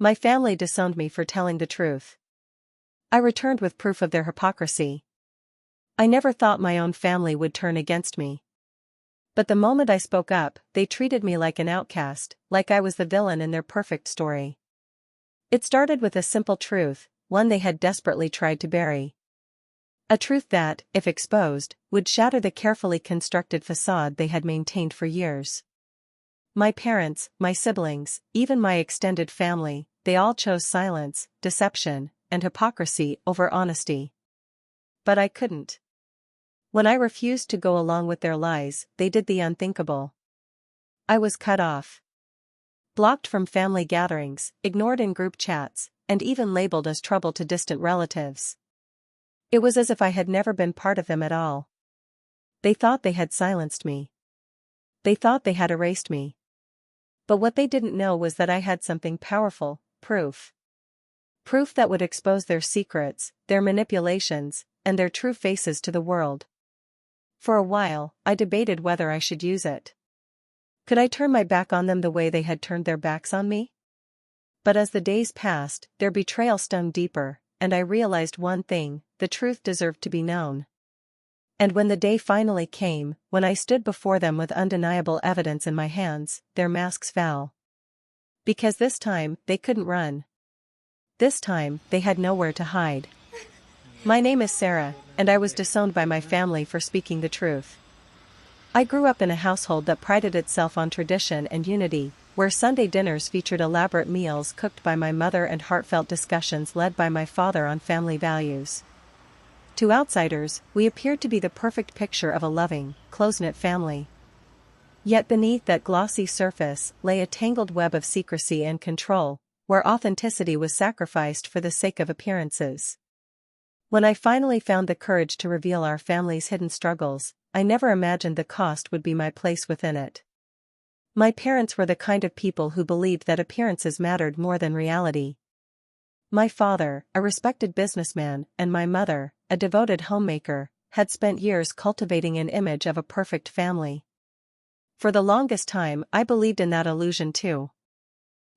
My family disowned me for telling the truth. I returned with proof of their hypocrisy. I never thought my own family would turn against me. But the moment I spoke up, they treated me like an outcast, like I was the villain in their perfect story. It started with a simple truth, one they had desperately tried to bury. A truth that, if exposed, would shatter the carefully constructed facade they had maintained for years. My parents, my siblings, even my extended family, they all chose silence, deception, and hypocrisy over honesty. But I couldn't. When I refused to go along with their lies, they did the unthinkable. I was cut off. Blocked from family gatherings, ignored in group chats, and even labeled as trouble to distant relatives. It was as if I had never been part of them at all. They thought they had silenced me. They thought they had erased me. But what they didn't know was that I had something powerful, proof. Proof that would expose their secrets, their manipulations, and their true faces to the world. For a while, I debated whether I should use it. Could I turn my back on them the way they had turned their backs on me? But as the days passed, their betrayal stung deeper, and I realized one thing: the truth deserved to be known. And when the day finally came, when I stood before them with undeniable evidence in my hands, their masks fell. Because this time, they couldn't run. This time, they had nowhere to hide. My name is Sarah, and I was disowned by my family for speaking the truth. I grew up in a household that prided itself on tradition and unity, where Sunday dinners featured elaborate meals cooked by my mother and heartfelt discussions led by my father on family values. To outsiders, we appeared to be the perfect picture of a loving, close-knit family. Yet beneath that glossy surface lay a tangled web of secrecy and control, where authenticity was sacrificed for the sake of appearances. When I finally found the courage to reveal our family's hidden struggles, I never imagined the cost would be my place within it. My parents were the kind of people who believed that appearances mattered more than reality. My father, a respected businessman, and my mother, a devoted homemaker, had spent years cultivating an image of a perfect family. For the longest time, I believed in that illusion too.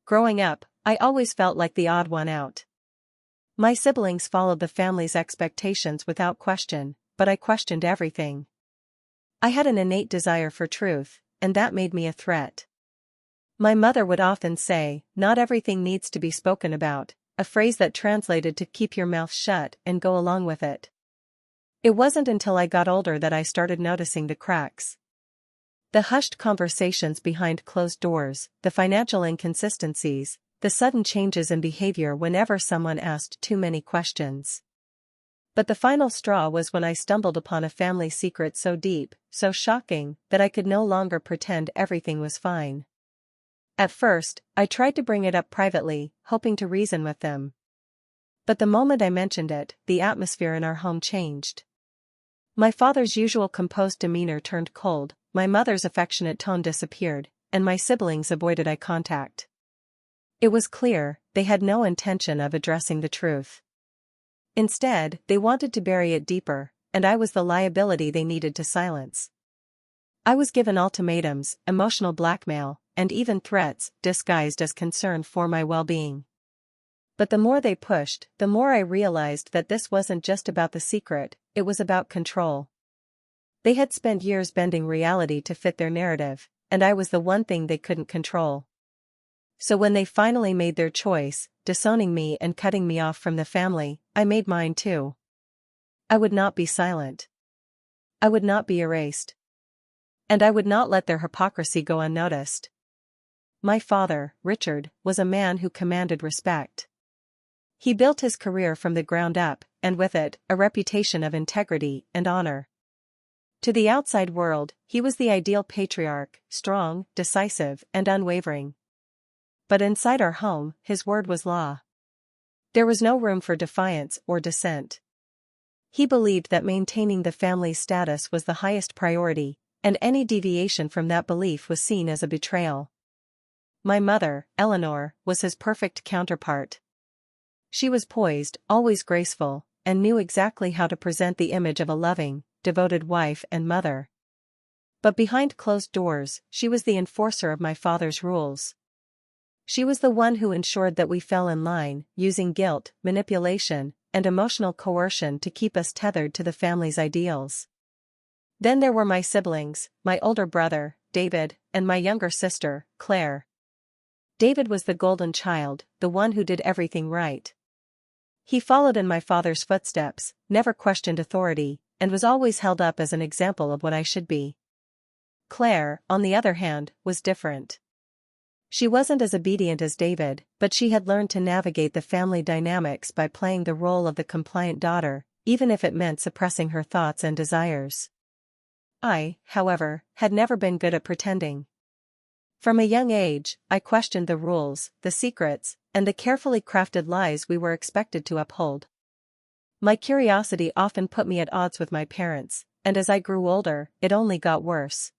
Growing up, I always felt like the odd one out. My siblings followed the family's expectations without question, but I questioned everything. I had an innate desire for truth, and that made me a threat. My mother would often say, "Not everything needs to be spoken about," a phrase that translated to "keep your mouth shut and go along with it." It wasn't until I got older that I started noticing the cracks. The hushed conversations behind closed doors, the financial inconsistencies, the sudden changes in behavior whenever someone asked too many questions. But the final straw was when I stumbled upon a family secret so deep, so shocking, that I could no longer pretend everything was fine. At first, I tried to bring it up privately, hoping to reason with them. But the moment I mentioned it, the atmosphere in our home changed. My father's usual composed demeanor turned cold, my mother's affectionate tone disappeared, and my siblings avoided eye contact. It was clear, they had no intention of addressing the truth. Instead, they wanted to bury it deeper, and I was the liability they needed to silence. I was given ultimatums, emotional blackmail, and even threats, disguised as concern for my well-being. But the more they pushed, the more I realized that this wasn't just about the secret, it was about control. They had spent years bending reality to fit their narrative, and I was the one thing they couldn't control. So when they finally made their choice, disowning me and cutting me off from the family, I made mine too. I would not be silent. I would not be erased. And I would not let their hypocrisy go unnoticed. My father, Richard, was a man who commanded respect. He built his career from the ground up, and with it, a reputation of integrity and honor. To the outside world, he was the ideal patriarch, strong, decisive, and unwavering. But inside our home, his word was law. There was no room for defiance or dissent. He believed that maintaining the family's status was the highest priority, and any deviation from that belief was seen as a betrayal. My mother, Eleanor, was his perfect counterpart. She was poised, always graceful, and knew exactly how to present the image of a loving, devoted wife and mother. But behind closed doors, she was the enforcer of my father's rules. She was the one who ensured that we fell in line, using guilt, manipulation, and emotional coercion to keep us tethered to the family's ideals. Then there were my siblings, my older brother, David, and my younger sister, Claire. David was the golden child, the one who did everything right. He followed in my father's footsteps, never questioned authority, and was always held up as an example of what I should be. Claire, on the other hand, was different. She wasn't as obedient as David, but she had learned to navigate the family dynamics by playing the role of the compliant daughter, even if it meant suppressing her thoughts and desires. I, however, had never been good at pretending. From a young age, I questioned the rules, the secrets, and the carefully crafted lies we were expected to uphold. My curiosity often put me at odds with my parents, and as I grew older, it only got worse.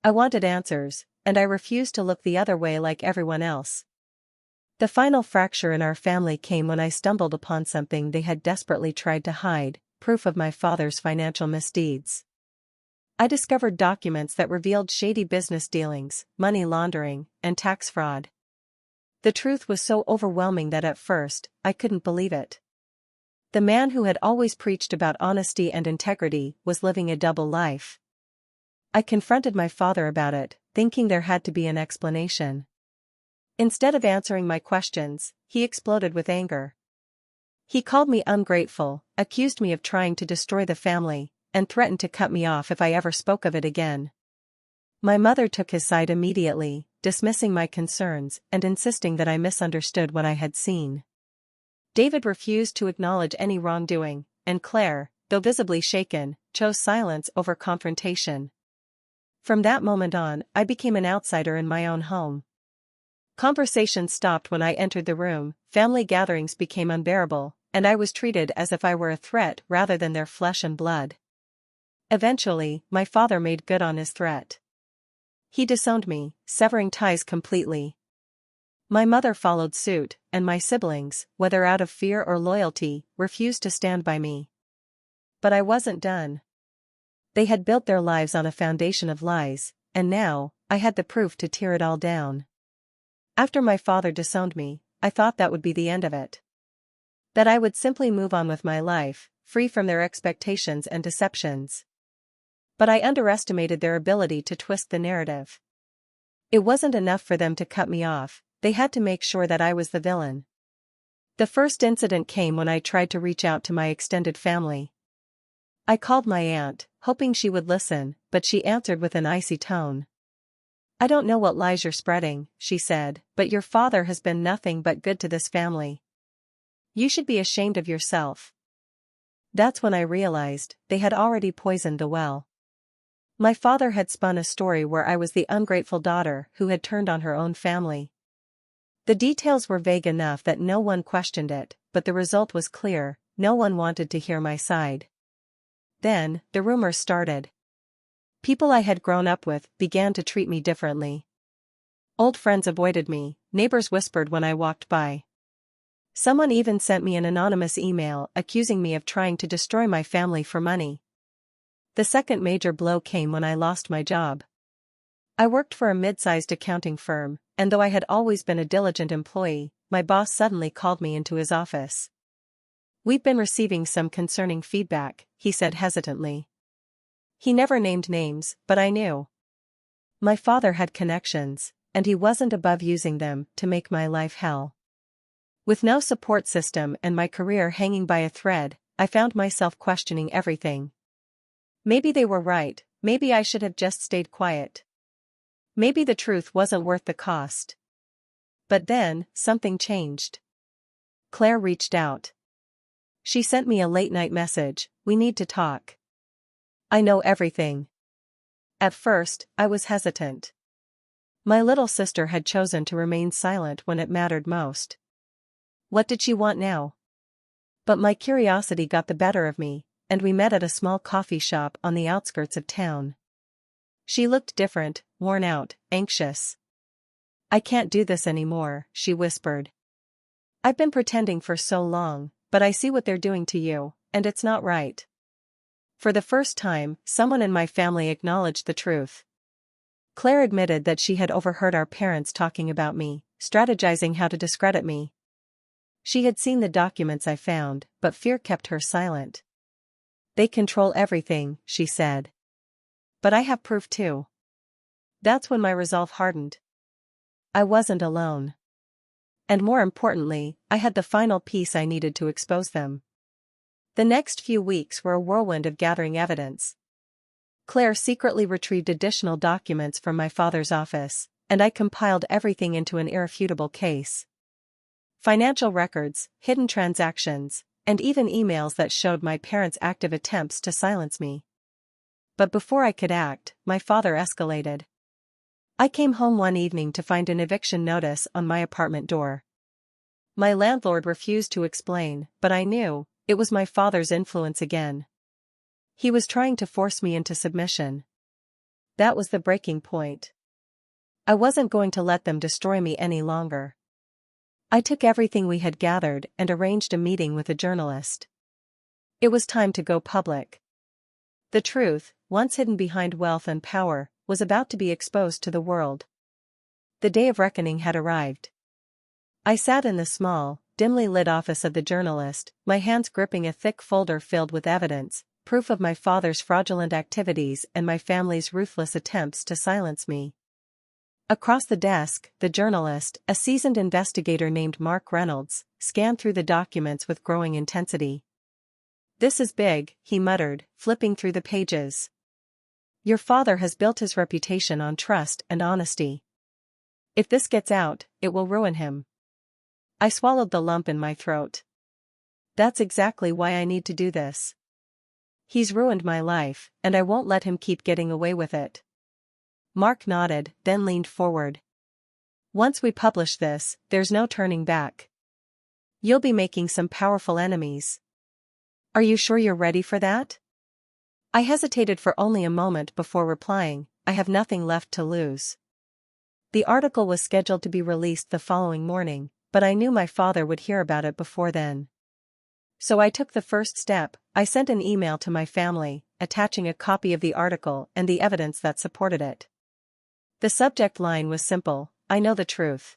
I wanted answers, and I refused to look the other way like everyone else. The final fracture in our family came when I stumbled upon something they had desperately tried to hide, proof of my father's financial misdeeds. I discovered documents that revealed shady business dealings, money laundering, and tax fraud. The truth was so overwhelming that at first, I couldn't believe it. The man who had always preached about honesty and integrity was living a double life. I confronted my father about it, thinking there had to be an explanation. Instead of answering my questions, he exploded with anger. He called me ungrateful, accused me of trying to destroy the family, and threatened to cut me off if I ever spoke of it again. My mother took his side immediately, dismissing my concerns and insisting that I misunderstood what I had seen. David refused to acknowledge any wrongdoing, and Claire, though visibly shaken, chose silence over confrontation. From that moment on, I became an outsider in my own home. Conversations stopped when I entered the room, family gatherings became unbearable, and I was treated as if I were a threat rather than their flesh and blood. Eventually, my father made good on his threat. He disowned me, severing ties completely. My mother followed suit, and my siblings, whether out of fear or loyalty, refused to stand by me. But I wasn't done. They had built their lives on a foundation of lies, and now, I had the proof to tear it all down. After my father disowned me, I thought that would be the end of it. That I would simply move on with my life, free from their expectations and deceptions. But I underestimated their ability to twist the narrative. It wasn't enough for them to cut me off, they had to make sure that I was the villain. The first incident came when I tried to reach out to my extended family. I called my aunt, hoping she would listen, but she answered with an icy tone. "I don't know what lies you're spreading," she said, "but your father has been nothing but good to this family. You should be ashamed of yourself." That's when I realized they had already poisoned the well. My father had spun a story where I was the ungrateful daughter who had turned on her own family. The details were vague enough that no one questioned it, but the result was clear: no one wanted to hear my side. Then, the rumors started. People I had grown up with began to treat me differently. Old friends avoided me, neighbors whispered when I walked by. Someone even sent me an anonymous email accusing me of trying to destroy my family for money. The second major blow came when I lost my job. I worked for a mid-sized accounting firm, and though I had always been a diligent employee, my boss suddenly called me into his office. "We've been receiving some concerning feedback," he said hesitantly. He never named names, but I knew. My father had connections, and he wasn't above using them to make my life hell. With no support system and my career hanging by a thread, I found myself questioning everything. Maybe they were right, maybe I should have just stayed quiet. Maybe the truth wasn't worth the cost. But then, something changed. Claire reached out. She sent me a late-night message: "We need to talk. I know everything." At first, I was hesitant. My little sister had chosen to remain silent when it mattered most. What did she want now? But my curiosity got the better of me, and we met at a small coffee shop on the outskirts of town. She looked different, worn out, anxious. "I can't do this anymore," she whispered. "I've been pretending for so long, but I see what they're doing to you, and it's not right." For the first time, someone in my family acknowledged the truth. Claire admitted that she had overheard our parents talking about me, strategizing how to discredit me. She had seen the documents I found, but fear kept her silent. "They control everything," she said. "But I have proof too." That's when my resolve hardened. I wasn't alone. And more importantly, I had the final piece I needed to expose them. The next few weeks were a whirlwind of gathering evidence. Claire secretly retrieved additional documents from my father's office, and I compiled everything into an irrefutable case. Financial records, hidden transactions, and even emails that showed my parents' active attempts to silence me. But before I could act, my father escalated. I came home one evening to find an eviction notice on my apartment door. My landlord refused to explain, but I knew it was my father's influence again. He was trying to force me into submission. That was the breaking point. I wasn't going to let them destroy me any longer. I took everything we had gathered and arranged a meeting with a journalist. It was time to go public. The truth, once hidden behind wealth and power, was about to be exposed to the world. The day of reckoning had arrived. I sat in the small, dimly lit office of the journalist, my hands gripping a thick folder filled with evidence, proof of my father's fraudulent activities and my family's ruthless attempts to silence me. Across the desk, the journalist, a seasoned investigator named Mark Reynolds, scanned through the documents with growing intensity. "This is big," he muttered, flipping through the pages. "Your father has built his reputation on trust and honesty. If this gets out, it will ruin him." I swallowed the lump in my throat. That's exactly why I need to do this. He's ruined my life, and I won't let him keep getting away with it. Mark nodded, then leaned forward. "Once we publish this, there's no turning back. You'll be making some powerful enemies. Are you sure you're ready for that?" I hesitated for only a moment before replying, "I have nothing left to lose." The article was scheduled to be released the following morning, but I knew my father would hear about it before then. So I took the first step. I sent an email to my family, attaching a copy of the article and the evidence that supported it. The subject line was simple: "I know the truth."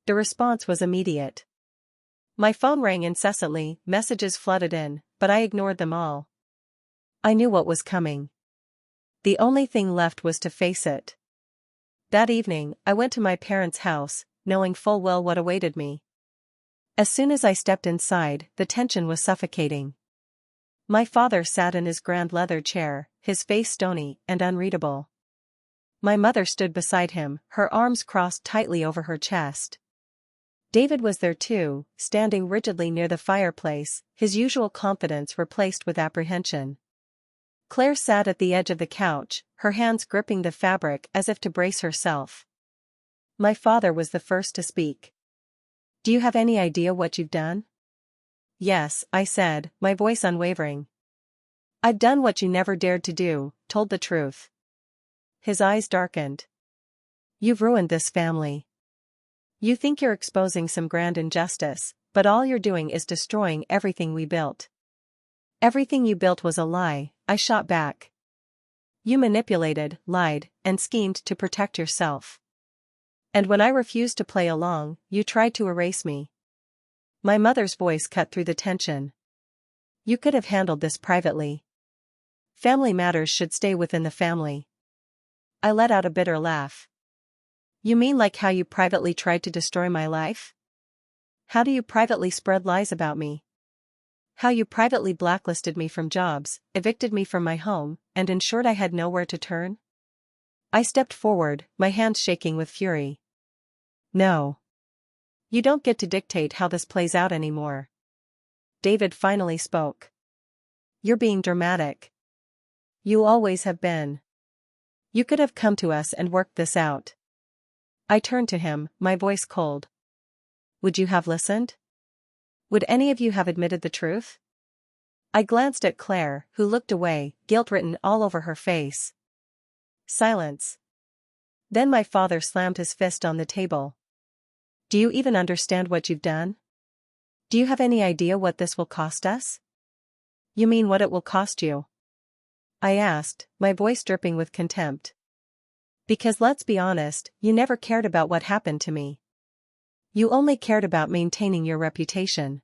The response was immediate. My phone rang incessantly, messages flooded in, but I ignored them all. I knew what was coming. The only thing left was to face it. That evening, I went to my parents' house, knowing full well what awaited me. As soon as I stepped inside, the tension was suffocating. My father sat in his grand leather chair, his face stony and unreadable. My mother stood beside him, her arms crossed tightly over her chest. David was there too, standing rigidly near the fireplace, his usual confidence replaced with apprehension. Claire sat at the edge of the couch, her hands gripping the fabric as if to brace herself. My father was the first to speak. "Do you have any idea what you've done?" "Yes," I said, my voice unwavering. "I've done what you never dared to do, told the truth." His eyes darkened. "You've ruined this family. You think you're exposing some grand injustice, but all you're doing is destroying everything we built." "Everything you built was a lie," I shot back. "You manipulated, lied, and schemed to protect yourself. And when I refused to play along, you tried to erase me." My mother's voice cut through the tension. "You could have handled this privately. Family matters should stay within the family." I let out a bitter laugh. "You mean like how you privately tried to destroy my life? How do you privately spread lies about me? How you privately blacklisted me from jobs, evicted me from my home, and ensured I had nowhere to turn?" I stepped forward, my hands shaking with fury. "No. You don't get to dictate how this plays out anymore." David finally spoke. "You're being dramatic. You always have been. You could have come to us and worked this out." I turned to him, my voice cold. "Would you have listened? Would any of you have admitted the truth?" I glanced at Claire, who looked away, guilt written all over her face. Silence. Then my father slammed his fist on the table. "Do you even understand what you've done? Do you have any idea what this will cost us?" "You mean what it will cost you?" I asked, my voice dripping with contempt. "Because let's be honest, you never cared about what happened to me. You only cared about maintaining your reputation.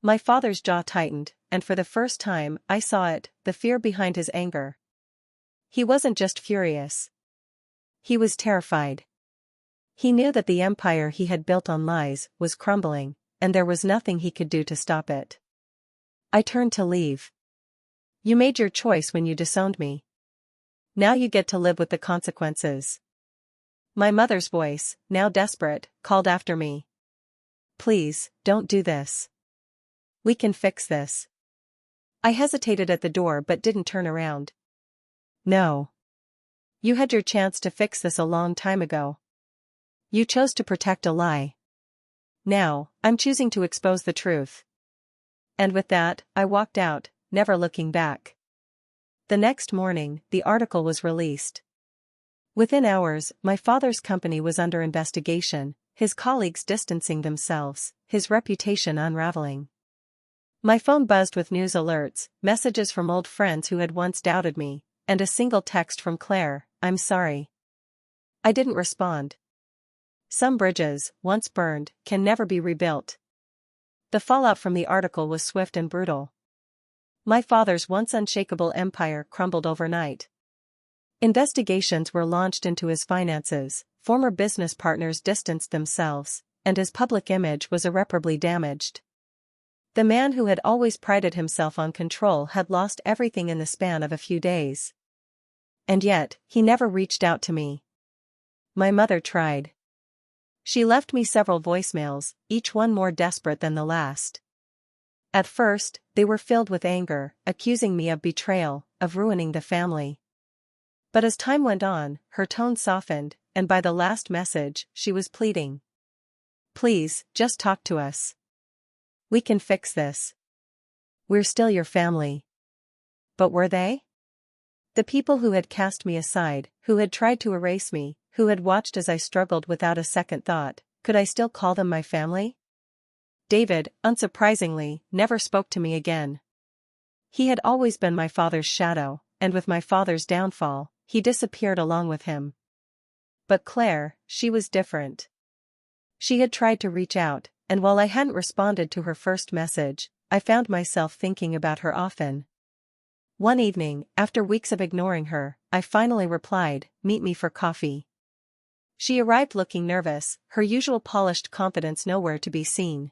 My father's jaw tightened, and for the first time I saw it, the fear behind his anger. He wasn't just furious. He was terrified. He knew that the empire he had built on lies was crumbling, and there was nothing he could do to stop it. I turned to leave. You made your choice when you disowned me. Now you get to live with the consequences. My mother's voice, now desperate, called after me. Please, don't do this. We can fix this. I hesitated at the door but didn't turn around. No. You had your chance to fix this a long time ago. You chose to protect a lie. Now, I'm choosing to expose the truth. And with that, I walked out, never looking back. The next morning, the article was released. Within hours, my father's company was under investigation, his colleagues distancing themselves, his reputation unraveling. My phone buzzed with news alerts, messages from old friends who had once doubted me, and a single text from Claire, "I'm sorry." I didn't respond. Some bridges, once burned, can never be rebuilt. The fallout from the article was swift and brutal. My father's once unshakable empire crumbled overnight. Investigations were launched into his finances, former business partners distanced themselves, and his public image was irreparably damaged. The man who had always prided himself on control had lost everything in the span of a few days. And yet, he never reached out to me. My mother tried. She left me several voicemails, each one more desperate than the last. At first, they were filled with anger, accusing me of betrayal, of ruining the family. But as time went on, her tone softened, and by the last message, she was pleading. Please, just talk to us. We can fix this. We're still your family. But were they? The people who had cast me aside, who had tried to erase me, who had watched as I struggled without a second thought, could I still call them my family? David, unsurprisingly, never spoke to me again. He had always been my father's shadow, and with my father's downfall, he disappeared along with him. But Claire, she was different. She had tried to reach out, and while I hadn't responded to her first message, I found myself thinking about her often. One evening, after weeks of ignoring her, I finally replied, "Meet me for coffee." She arrived looking nervous, her usual polished confidence nowhere to be seen.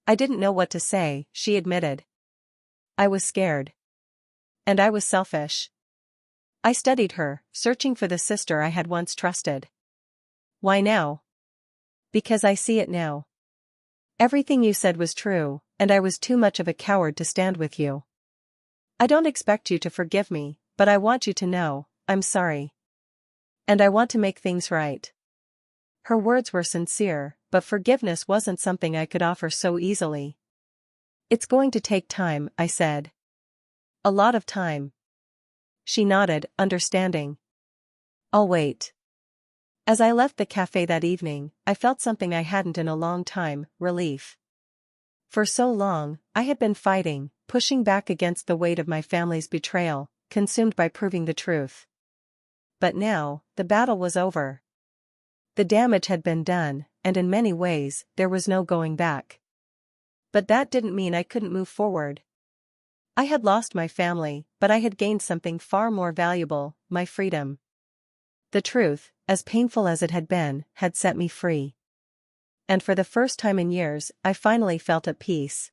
I didn't know what to say, she admitted. I was scared. And I was selfish. I studied her, searching for the sister I had once trusted. Why now? Because I see it now. Everything you said was true, and I was too much of a coward to stand with you. I don't expect you to forgive me, but I want you to know, I'm sorry. And I want to make things right. Her words were sincere, but forgiveness wasn't something I could offer so easily. It's going to take time, I said. A lot of time. She nodded, understanding. I'll wait. As I left the cafe that evening, I felt something I hadn't in a long time, relief. For so long, I had been fighting, pushing back against the weight of my family's betrayal, consumed by proving the truth. But now, the battle was over. The damage had been done, and in many ways, there was no going back. But that didn't mean I couldn't move forward. I had lost my family, but I had gained something far more valuable, my freedom. The truth, as painful as it had been, had set me free. And for the first time in years, I finally felt at peace.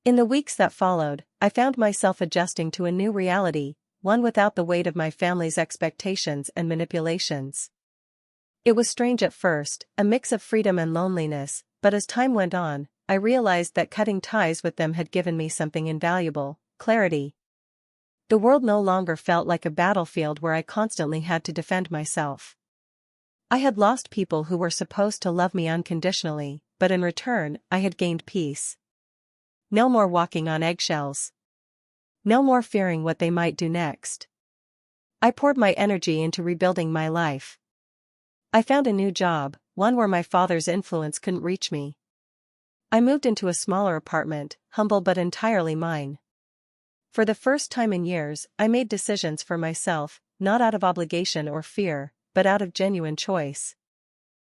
In the weeks that followed, I found myself adjusting to a new reality, one without the weight of my family's expectations and manipulations. It was strange at first, a mix of freedom and loneliness, but as time went on, I realized that cutting ties with them had given me something invaluable, clarity. The world no longer felt like a battlefield where I constantly had to defend myself. I had lost people who were supposed to love me unconditionally, but in return, I had gained peace. No more walking on eggshells. No more fearing what they might do next. I poured my energy into rebuilding my life. I found a new job, one where my father's influence couldn't reach me. I moved into a smaller apartment, humble but entirely mine. For the first time in years, I made decisions for myself, not out of obligation or fear, but out of genuine choice.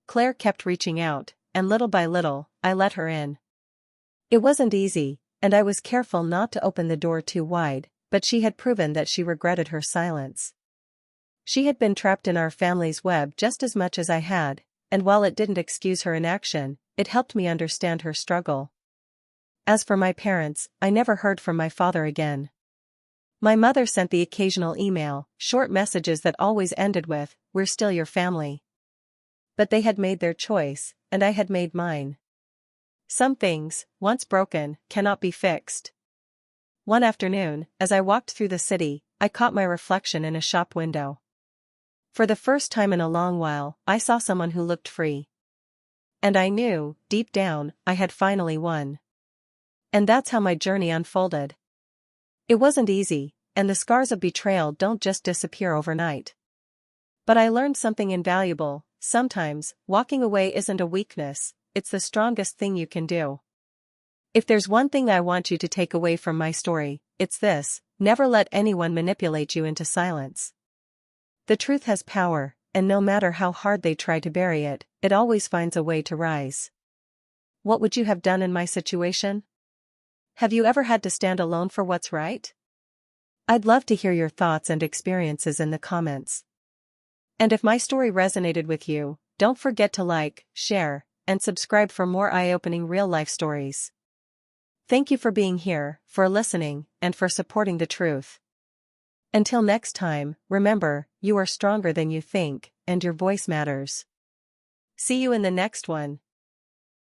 Claire kept reaching out, and little by little, I let her in. It wasn't easy, and I was careful not to open the door too wide, but she had proven that she regretted her silence. She had been trapped in our family's web just as much as I had, and while it didn't excuse her inaction, it helped me understand her struggle. As for my parents, I never heard from my father again. My mother sent the occasional email, short messages that always ended with, "We're still your family." But they had made their choice, and I had made mine. Some things, once broken, cannot be fixed. One afternoon, as I walked through the city, I caught my reflection in a shop window. For the first time in a long while, I saw someone who looked free. And I knew, deep down, I had finally won. And that's how my journey unfolded. It wasn't easy, and the scars of betrayal don't just disappear overnight. But I learned something invaluable. Sometimes, walking away isn't a weakness, it's the strongest thing you can do. If there's one thing I want you to take away from my story, it's this: never let anyone manipulate you into silence. The truth has power, and no matter how hard they try to bury it, it always finds a way to rise. What would you have done in my situation? Have you ever had to stand alone for what's right? I'd love to hear your thoughts and experiences in the comments. And if my story resonated with you, don't forget to like, share, and subscribe for more eye-opening real-life stories. Thank you for being here, for listening, and for supporting the truth. Until next time, remember, you are stronger than you think, and your voice matters. See you in the next one.